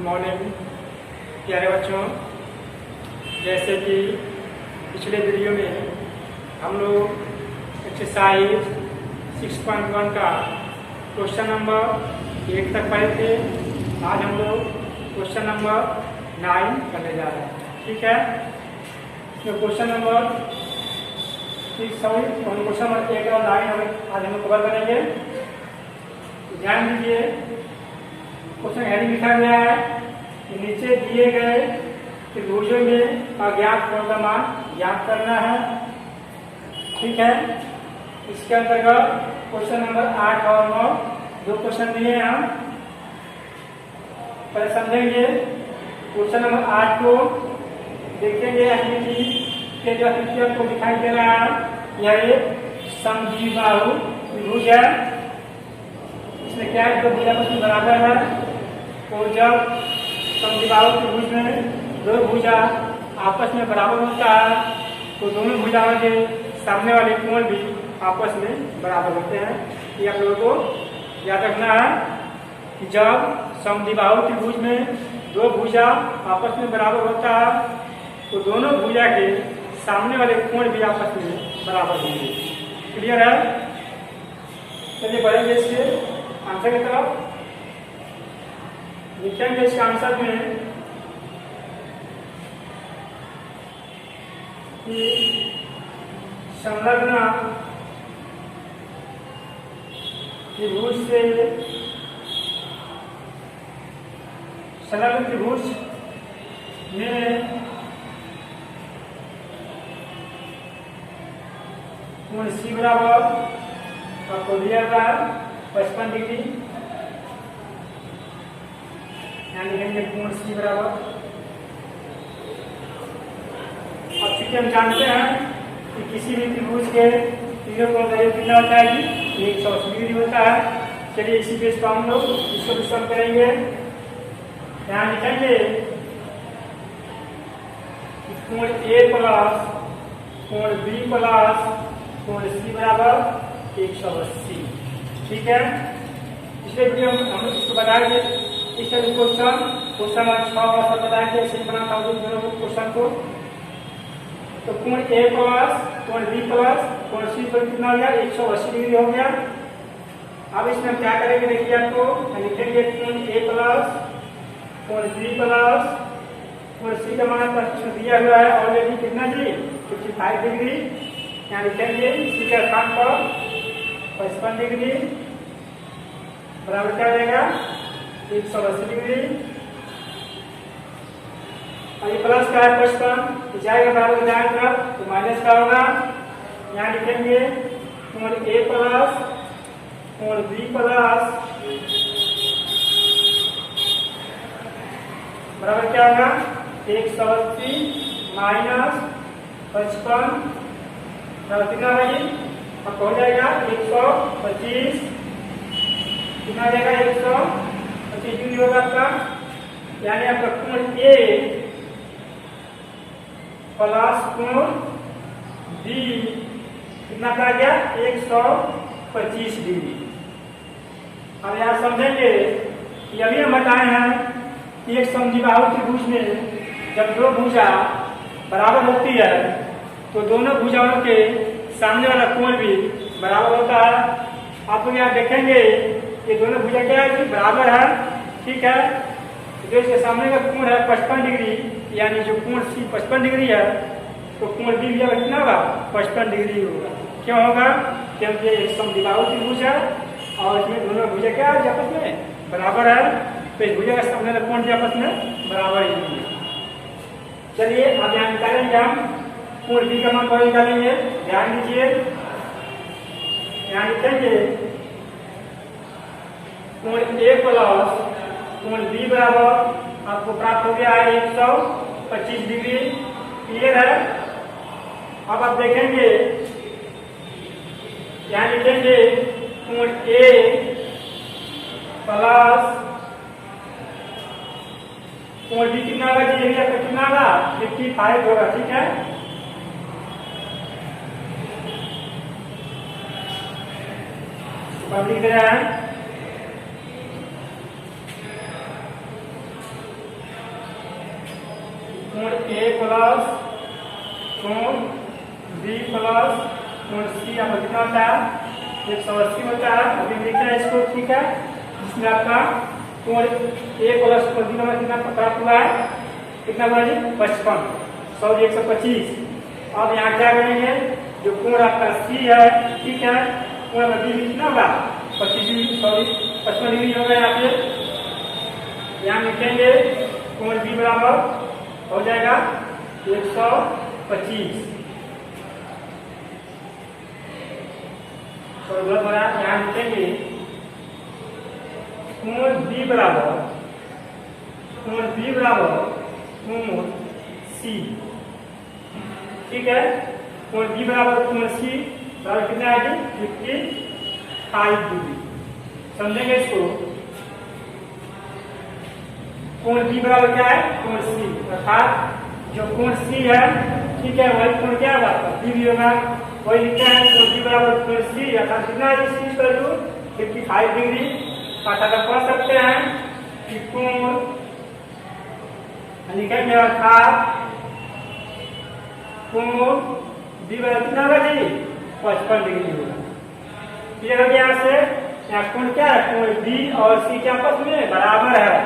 Morning प्यारे बच्चों। जैसे कि पिछले वीडियो में हम लोग एक्सरसाइज 6.1 का क्वेश्चन नंबर 1 तक पढ़े थे। आज हम लोग क्वेश्चन नंबर 9 करने जा रहे हैं। ठीक है, तो क्वेश्चन नंबर 1 और 9 आज हम लोग कवर करेंगे। ध्यान दीजिए, क्वेश्चन हेडिंग लिखा गया है कि नीचे दिए गए त्रिभुजों में अज्ञात कोण का मान ज्ञात करना है। ठीक है, इसके अंतर्गत क्वेश्चन नंबर 8 और 9 दो क्वेश्चन दिए हैं। हम पहले समझेंगे क्वेश्चन नंबर 8 को, देखेंगे आकृति के जो आकृति को दिखाई दे रहा है यह एक समद्विबाहु त्रिभुज है। इसमें क्या है, दो भुजा आपस में बराबर है, और जब समद्विबाहु त्रिभुज में दो भुजा आपस में बराबर होता है तो दोनों भुजाओं के सामने वाले कोण भी आपस में बराबर होते हैं। ये आप लोगों को याद रखना है कि जब समद्विबाहु त्रिभुज में दो भुजा आपस में बराबर होता है तो दोनों भुजा के सामने वाले कोण भी आपस में बराबर होंगे। क्लियर है? चलिए बढ़ेंगे इसके आंसर की तरफ। लिखेंगे इसके आंसर में कि संलग्न त्रिभुज से संलग्न त्रिभुज में कोण C बराबर आपको दिया गया 55 डिग्री। यहाँ लिखेंगे कोण C बराबर। अब चूंकि हम जानते हैं कि किसी भी त्रिभुज के तीनों कोण का योग कितना होता है कि 180 डिग्री होता है। चलिए इसी बेस पर हम लोग इसको भी सॉल्व करेंगे। यहाँ लिखेंगे कि कोण A प्लस कोण B प्लस कोण C बराबर 180। ठीक है, इसलिए वीडियो हम इसको बताएंगे। इस तरह क्वेश्चन नंबर 6 और 7 बताएंगे, ऐसे ही बनाता हूँ दोनों क्वेश्चन को। तो कोण A प्लस कोण B प्लस कोण C पर कितना हो गया, 180 डिग्री हो गया। अब इसमें हम क्या करेंगे, देखिए आपको लिखेंगे कोण A प्लस कोण B प्लस कोण C का मान प्रश्न दिया हुआ है ऑलरेडी कितना जी, 55 डिग्री। यहाँ लिखेंगे C के स्थान पर 55 डिग्री बराबर क्या हो जाएगा, 180 डिग्री। और ये प्लस का है 55 जाएगा बराबर हो जाएगा तो माइनस का होगा। यहाँ लिखेंगे कोण A प्लस कोण B प्लस बराबर क्या होगा, 180 माइनस 55 बराबर कितना होगी, अब हो जाएगा 125। कितना जाएगा, 125 डिग्री होगा आपका। यानी आपका कोण A प्लस कोण B कितना का गया, 125 डिग्री। अब यहाँ समझेंगे कि अभी हम बताए हैं कि एक समद्विबाहु त्रिभुज में जब दो भुजा बराबर होती है तो दोनों भुजाओं के सामने वाला कोण भी बराबर होता है। आप लोग यहाँ देखेंगे कि दोनों भुजा क्या है कि बराबर है। ठीक है, जो इसके सामने का कोण है 55 डिग्री, यानी जो कोण C 55 डिग्री है तो कोण B भी कितना होगा, 55 डिग्री होगा। क्यों होगा, क्योंकि एक समद्विबाहु त्रिभुज है और इसमें दोनों भुजा क्या है आपस में बराबर है, तो इस भुजा के सामने वाला कोण भी आपस में बराबर ही है। चलिए अब यहाँ निकालेंगे हम कोण B का मान पर निकालेंगे। ध्यान दीजिए, यहाँ लिखेंगे कोण A प्लस कोण B बराबर आपको प्राप्त हो गया है 125 डिग्री। क्लियर है? अब आप देखेंगे यहाँ लिखेंगे कोण A प्लस कोण B कितना होगा जी, यही आपका कितना होगा, 55 होगा। ठीक है, अब लिख रहे हैं ए प्लस कोण बी प्लस कोण सी आपका कितना होता है 180 होता है। अभी लिखा है इसको, ठीक है, जिसमें आपका कोण ए प्लस कोण बी का कितना प्राप्त हुआ है, कितना हुआ जी 55, 100 125। अब यहाँ क्या करेंगे, जो कोण आपका सी है, ठीक है, कोण बी कितना होगा 55 डिग्री होगा। यहाँ पे यहाँ लिखेंगे कोण बी बराबर हो जाएगा 125। यहाँ लिखेंगे कोण बी बराबर कोण सी, ठीक है, कोण बी बराबर कोण सी बराबर कितना आएगी 55 डिग्री। समझेंगे इसको, कोण बी बराबर क्या है कोण सी, अर्थात जो कोण सी है, ठीक है, वही कोण क्या होगा बी भी होगा, वही लिखा है कोण बी बराबर कोण सी, अर्थात कितना है सी इक्वल टू 55 डिग्री। अर्थात आप पढ़ सकते हैं कि कोण लिखेंगे अर्थात कोण बी बराबर कितना होगा जी 55 डिग्री होगा। क्लियर हो गया? यहाँ से यहाँ कोण क्या है, कोण बी और सी के आपस में बराबर है,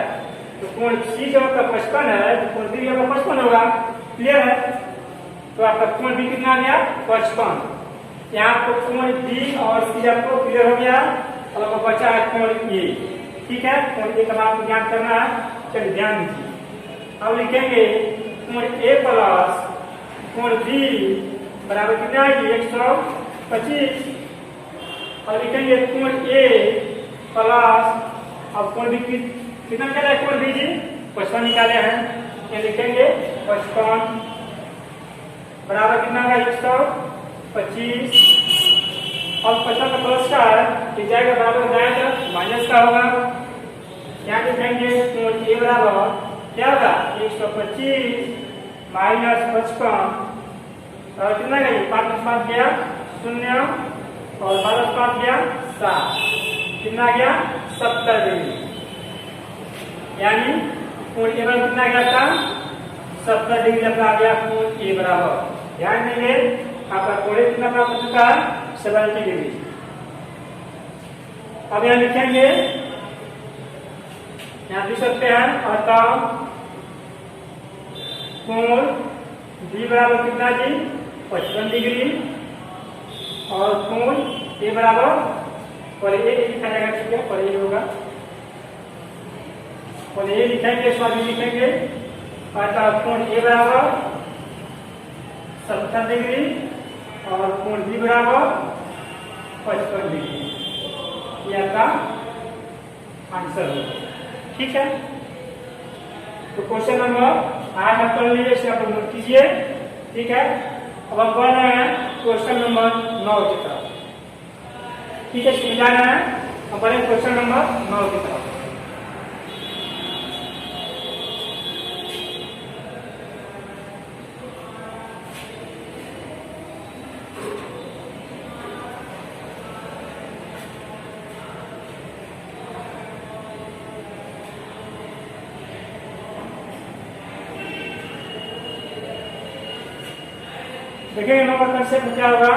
तो कोण सी जब आपका 55 है तो कोण बी आपका 55 होगा। क्लियर है? तो आपका कोण बी कितना आ गया 55। यहाँ आपको कोण बी और सी आपको क्लियर हो गया। अब आपको बचा है कोण ए, ठीक है, कोण ए का आपको ज्ञान करना है, चलिए ध्यान दीजिए। अब लिखेंगे कोण ए प्लस कोण बी बराबर कितना है 125। और लिखेंगे कोण ए प्लस, अब कोण बी कितना निकाला है कोण बी जी 55 निकाले हैं, ये लिखेंगे 55 बराबर कितना होगा 125। और 55 का प्लस का है जाएगा बराबर जाएगा माइनस का होगा। यहाँ लिखेंगे कोण ए बराबर क्या होगा 125 माइनस 55 और कितना गई 5 गया 0 और 12 गया 7, कितना गया 70 डिग्री। यानी कोण ए बराबर कितना गया था 70 डिग्री अपना आ गया कोण ए बराबर। ध्यान देंगे आपका कोण कितना प्राप्त हो चुका है 70 डिग्री। अब यहाँ लिखेंगे, यहाँ लिख सकते हैं अतः कोण बी बराबर कितना जी 55 डिग्री और कोण ए बराबर पर ए लिखा जाएगा, ठीक है, पर ए होगा, और ए लिखेंगे स्वामी लिखेंगे अर्थात कोण ए बराबर 70 डिग्री और कोण बी बराबर 55 डिग्री। ये आपका आंसर होगा, ठीक है। तो क्वेश्चन नंबर 8 आप कर लीजिए, इसे आप नोट कीजिए, ठीक है। अब हम पढ़ रहे हैं क्वेश्चन नंबर 9 की तरफ, ठीक है, समझा रहे हैं, हम पढ़ें क्वेश्चन नंबर 9 की तरफ। देखिए नंबर कंसेप्ट क्या होगा,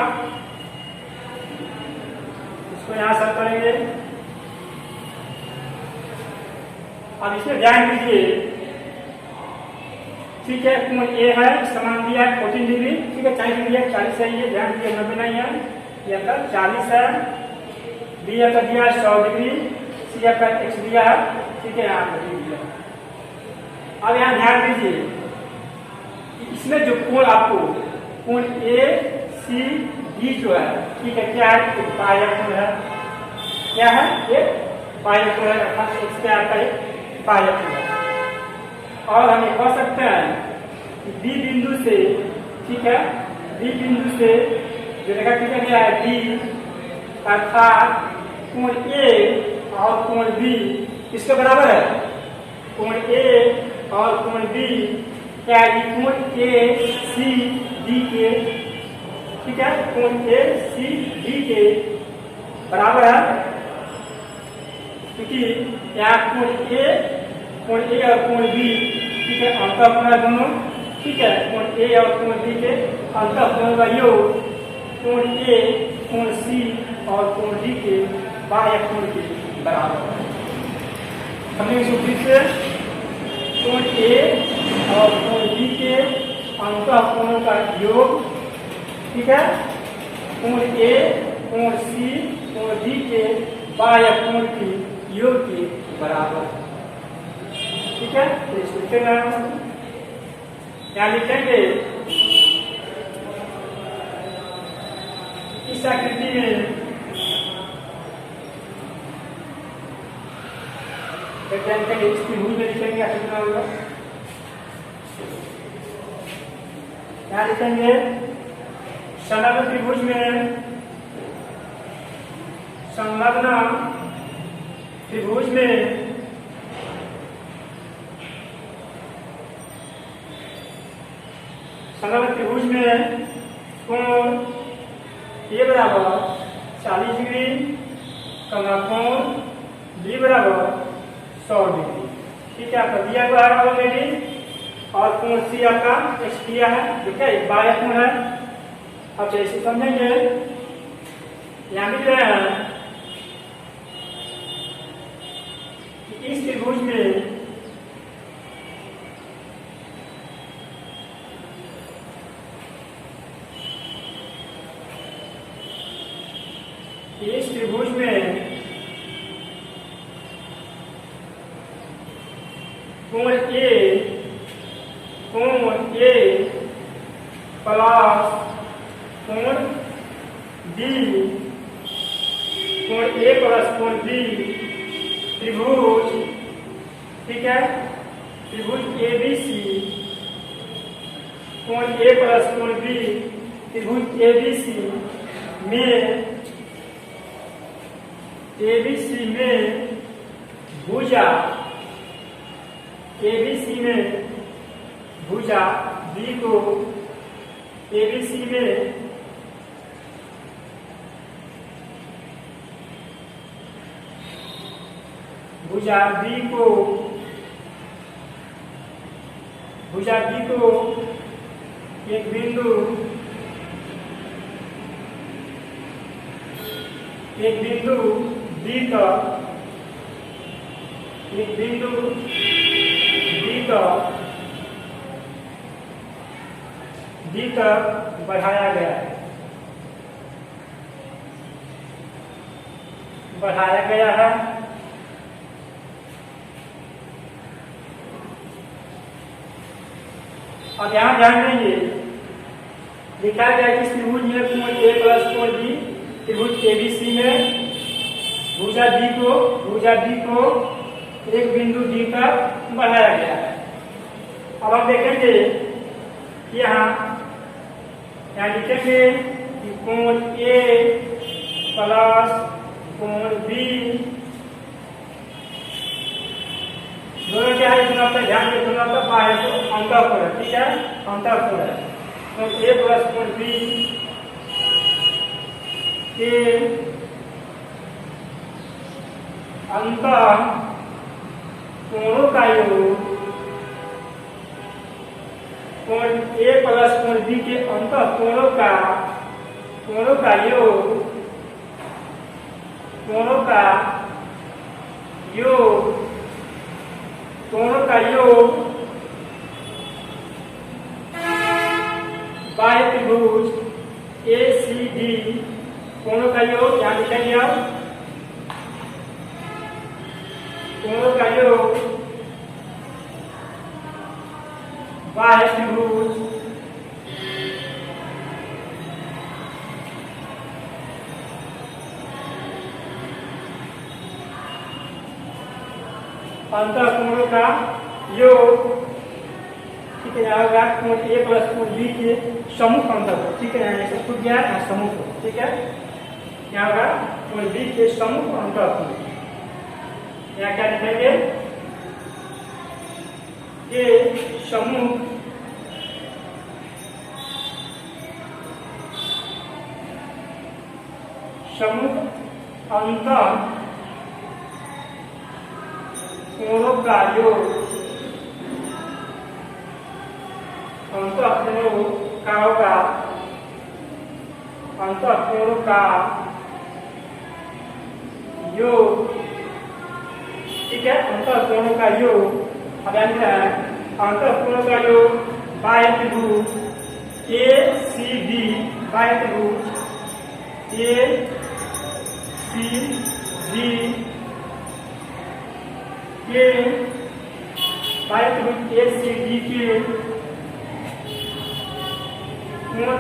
इसको यहां सर्च करेंगे। अब इसमें ध्यान दीजिए, ठीक है, कोण ए है समान दिया है 14 डिग्री, ठीक है, 40 डिग्री है, 40 है, ये ध्यान दीजिए 90 नहीं है, ये आपका 40 है। बी आपका दिया है 100 डिग्री, सी आपका x दिया है, ठीक है, यहाँ पर दिया। अब यहाँ ध्यान दीजिए इसमें जो कोण आपको कोण ए सी डी जो है, ठीक है, क्या है एक पाया कोण है, क्या है एक पाया कोण है, अर्थात x क्या आता है पाया कोण है। और हम ये कह सकते हैं कि बी बिंदु से, ठीक है, बी बिंदु से जो रेखा खींचा गया है डी, अर्थात कोण ए और कोण बी किसके बराबर है, कोण ए और कोण बी क्या है कोण ए सी डी के, ठीक है, कोण ए सी डी के बराबर है, क्योंकि यहाँ कोण ए और कोण बी, ठीक है, अंतर कोण है दोनों, ठीक है, कोण ए और कोण बी के अंतःकोण का योग कोण ए, कोण सी और कोण डी के बाह्य कोण के बराबर है। हमने फिर से कोण ए और कोण बी के अंतःकोण का योग, ठीक है, कोण ए, कोण सी, कोण डी के बाह्य कोण के योग के बराबर, ठीक है। तो इसको क्या लिखेंगे, इस आकृति में त्रिभुज में लिखेंगे कितना होगा, क्या लिखेंगे, संलग्न त्रिभुज में, संलग्न त्रिभुज में संलग्न त्रिभुज में कोण ए बराबर 40 डिग्री, कोण बी बराबर 100 डिग्री, ठीक है, आपका दिया हुआ है ऑलरेडी। और कोण सी आपका एक्स दिया है, ठीक है, एक बाह्य कोण है। अब जैसे समझेंगे, यहाँ लिख रहे हैं कि इस त्रिभुज में कोण ए प्लस कोण बी, कोण ए प्लस कोण बी त्रिभुज, ठीक है, त्रिभुज ए बी सी, कोण ए प्लस कोण बी त्रिभुज ए बी सी में, एबीसी में भुजा, एबीसी में भुजा बी को एबीसी में भुजा बी को एक बिंदु डी तक बढ़ाया गया है, अब यहाँ ध्यान देंगे, लिखा गया कि त्रिभुज में कोण ए प्लस कोण बी त्रिभुज एबीसी में भुजा डी को एक बिंदु डी तक बढ़ाया गया है। अब हम देखेंगे यहाँ लिखेंगे कि कोण ए प्लस कोण बी दोनों क्या है, दोनों पर ध्यान दें, दोनों पर बाह्य को अंतःकोण है, ठीक है, अंतःकोण है। कोण ए प्लस कोण बी के अंतः कोणों का योग, कोण ए प्लस कोण बी के अंतः कोणों का योग, बाह्य त्रिभुज ए सी डी कोणों का योग, यहाँ लिखेंगे आप कोणों का योग बाह्य त्रिभुज अंतःकोणों का योग, ठीक है, यहाँ होगा कोण ए प्लस कोण बी के समूह अंतःकोण, ठीक है, यहाँ से खुद गया है समूह, ठीक है, यहाँ होगा कोण बी के समूह अंतःकोण, यहाँ क्या लिखेंगे ये समूह अंतः कोणों का योग अंतःकोणों का होगा अंतःकोणों का योग, ठीक है। अंतःकोणों का योग अब यानी क्या है, अंतःकोणों का योग बाह्य त्रिभुज ACD, बाह्य त्रिभुज ACD के बाह्य त्रिभुज ACD के कोणों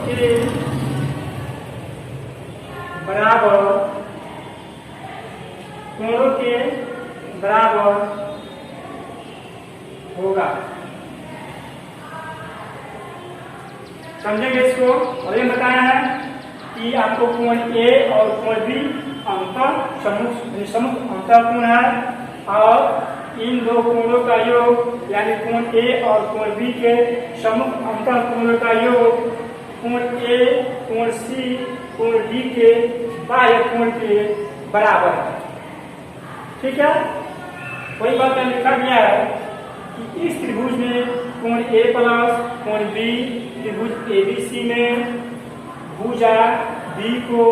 के बराबर, कोणों के बराबर होगा। समझेंगे इसको। और ये बताया है कि आपको कोण A और कोण B समूह अंतःकोण है, और इन दो कोणों का योग यानी कोण A और कोण B के समूह अंतःकोणों का योग कोण A, कोण C, कोण D के बाह्य कोण के बराबर है, ठीक है। वही बात मैंने लिखा गया है कि इस त्रिभुज में कोण A प्लस कोण B, त्रिभुज ABC में भुजा B को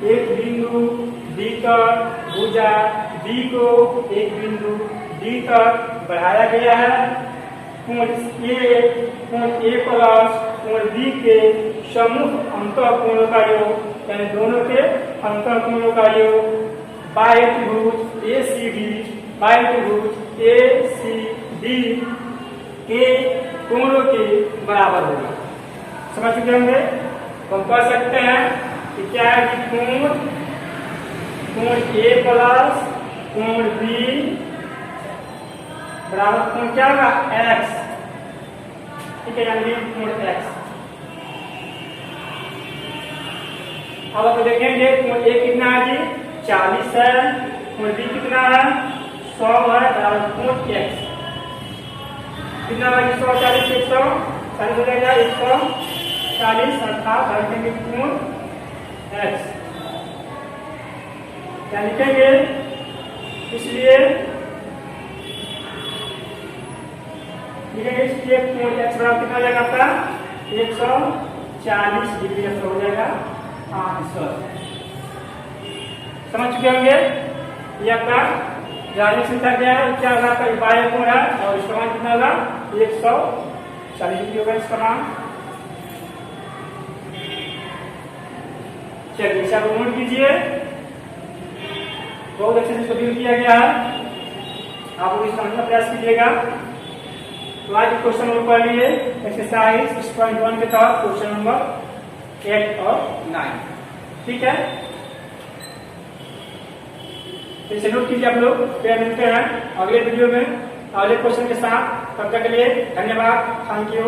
एक बिंदु D तक, भुजा B को एक बिंदु D तक बढ़ाया गया है। कोण A प्लस कोण B के समूह अंतःकोणों का योग यानी दोनों के अंतःकोणों का योग बाह्य त्रिभुज ACD, बाह्य त्रिभुज ACD के कोणों के बराबर होगा। समझ चुके होंगे। तो हम कह सकते हैं कि क्या है कि कोण A प्लस कोण B बराबर कोण क्या होगा X, ठीक है, यानी कोण X। अब आप देखेंगे कोण A कितना है जी 40 है, कोण B कितना है 100 है, बराबर कोण X कितना है 100 40 140 हो जाएगा 140 अर्थात रखेंगे कोण X, क्या लिखेंगे, इसलिए कोण X बराबर कितना हो जाएगा आपका 140 डिग्री हो जाएगा आंसर। समझ चुके होंगे। ये आपका जाने से था क्या है, क्या होगा आपका बाह्य कोण है और इसका मान कितना होगा 140 डिग्री होगा इसका मान। चलिए इसे आप नोट कीजिए, बहुत अच्छे से शेड्यूल किया गया है, आप लोग इस समझने का प्रयास कीजिएगा। तो आज क्वेश्चन नंबर पढ़ लिए एक्सरसाइज 6.1 के तहत क्वेश्चन नंबर 8 और 9, ठीक है। इसे नोट कीजिए आप लोग। फिर मिलते हैं अगले वीडियो में अगले क्वेश्चन के साथ। तब तक के लिए धन्यवाद, थैंक यू।